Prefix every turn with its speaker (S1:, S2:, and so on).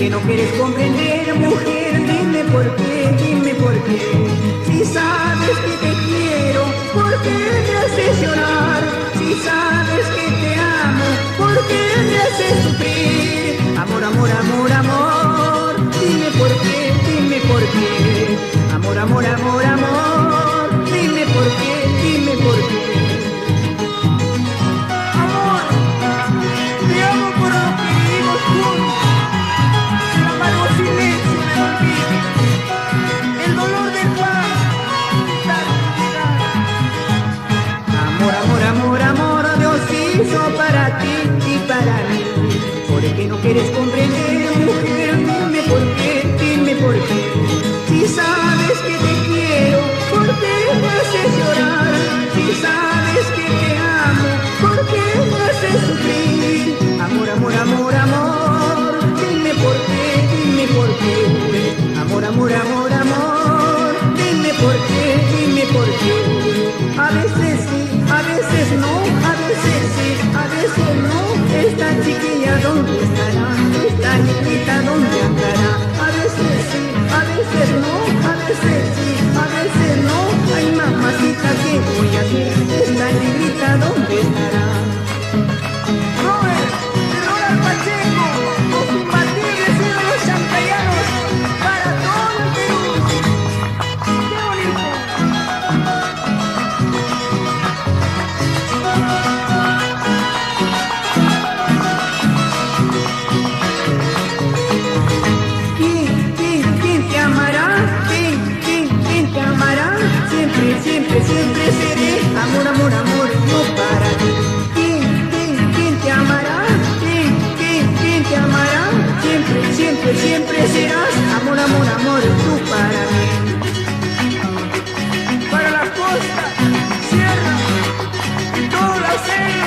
S1: qué no quieres comprender, mujer? Dime por qué, dime por qué. Si sabes que te quiero, ¿por qué me haces llorar? Si sabes que te amo, ¿por qué me haces sufrir? Amor, amor, amor, amor, dime por qué, dime por qué. Amor, amor, amor, amor, dime por qué, dime por qué. Amor, te amo por lo que vivimos juntos. El amargo silencio me olvida. El dolor del mar, la soledad. Amor, amor, amor, amor, Dios hizo para ti y para mí. ¿Por qué no quieres comprender, mujer? Dime por qué, dime por qué. Si sabes que te quiero, ¿por qué me haces llorar? Si sabes que te amo, ¿por qué me haces sufrir? Amor, amor, amor, amor, dime por qué, dime por qué. Amor, amor, amor, amor, dime por qué, dime por qué. A veces sí, a veces no, a veces sí, a veces no. Esta chiquilla, ¿dónde estará? Esta niñita, ¿dónde andará? A veces sí, a veces no, a veces sí, a veces no. Ay, mamacita, ¿qué voy a hacer? Esta negrita, ¿dónde estará? Robert, de Ronald Pacheco, los imbatibles de los chancallanos, para todo el Perú. ¡Qué bonito! ¿Quién te amará? ¿Quién te amará? Siempre, siempre, siempre seré. Amor, amor, amor, yo para ti. ¿Quién te amará? ¿Quién te amará? Siempre, siempre, siempre serás. Amor, amor, amor, tú para mí. Para la costa, sierra y toda la selva.